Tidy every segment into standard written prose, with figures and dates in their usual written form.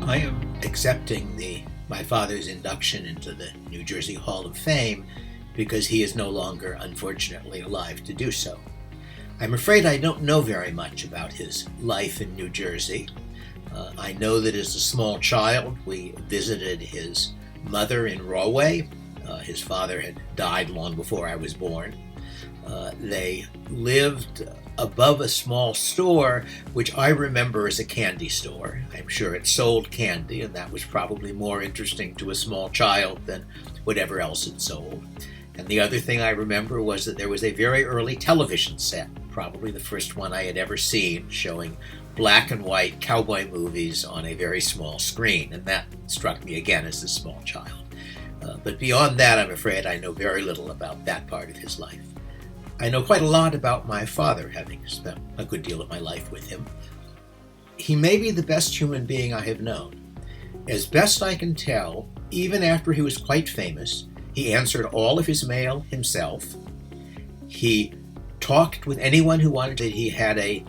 I am accepting my father's induction into the New Jersey Hall of Fame because he is no longer, unfortunately, alive to do so. I'm afraid I don't know very much about his life in New Jersey. I know that as a small child, we visited his mother in Rahway. His father had died long before I was born. They lived above a small store, which I remember as a candy store. I'm sure it sold candy, and that was probably more interesting to a small child than whatever else it sold. And the other thing I remember was that there was a very early television set, probably the first one I had ever seen, showing black and white cowboy movies on a very small screen, and that struck me again as a small child. But beyond that, I'm afraid I know very little about that part of his life. I know quite a lot about my father, having spent a good deal of my life with him. He may be the best human being I have known. As best I can tell, even after he was quite famous, he answered all of his mail himself. He talked with anyone who wanted to. He had a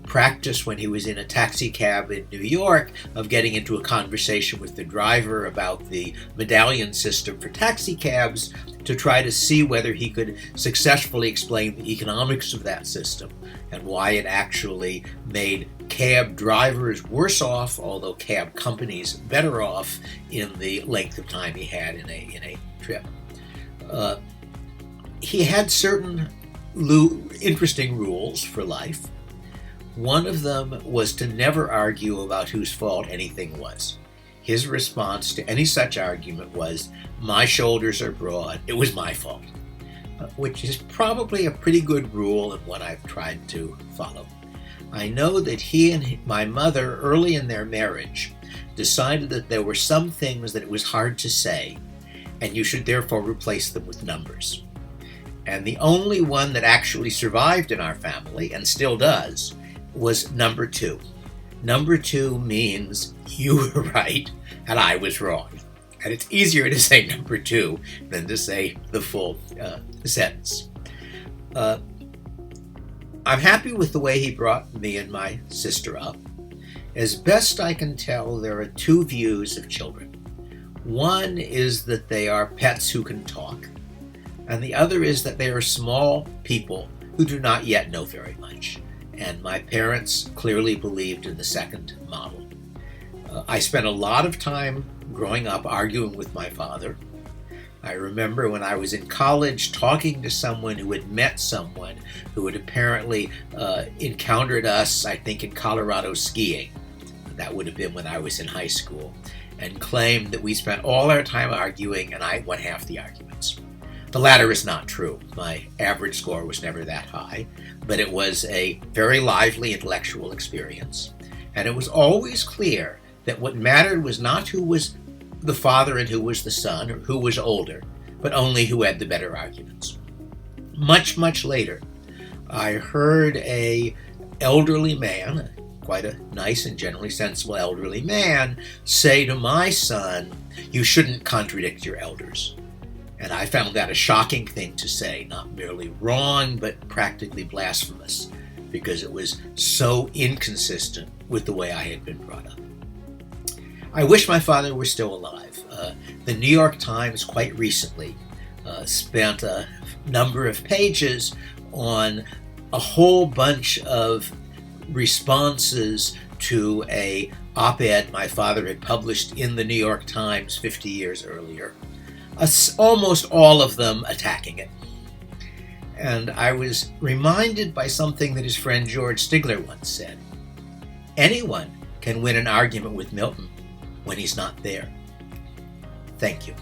practice when he was in a taxi cab in New York of getting into a conversation with the driver about the medallion system for taxi cabs to try to see whether he could successfully explain the economics of that system and why it actually made cab drivers worse off, although cab companies better off in the length of time he had in a trip. He had certain interesting rules for life. One of them was to never argue about whose fault anything was. His response to any such argument was, "My shoulders are broad, it was my fault," which is probably a pretty good rule and one I've tried to follow. I know that he and my mother, early in their marriage, decided that there were some things that it was hard to say, and you should therefore replace them with numbers. And the only one that actually survived in our family, and still does, was number 2. Number 2 means you were right and I was wrong. And it's easier to say number 2 than to say the full sentence. I'm happy with the way he brought me and my sister up. As best I can tell, there are 2 views of children. One is that they are pets who can talk, and the other is that they are small people who do not yet know very much. And my parents clearly believed in the second model. I spent a lot of time growing up arguing with my father. I remember when I was in college talking to someone who had met someone who had apparently encountered us, I think, in Colorado skiing. That would have been when I was in high school, and claimed that we spent all our time arguing and I won half the arguments. The latter is not true. My average score was never that high, but it was a very lively intellectual experience. And it was always clear that what mattered was not who was the father and who was the son, or who was older, but only who had the better arguments. Much, much later, I heard an elderly man, quite a nice and generally sensible elderly man, say to my son, "You shouldn't contradict your elders." And I found that a shocking thing to say, not merely wrong, but practically blasphemous, because it was so inconsistent with the way I had been brought up. I wish my father were still alive. The New York Times quite recently spent a number of pages on a whole bunch of responses to a op-ed my father had published in the New York Times 50 years earlier. Almost all of them attacking it. And I was reminded by something that his friend George Stigler once said. Anyone can win an argument with Milton when he's not there. Thank you.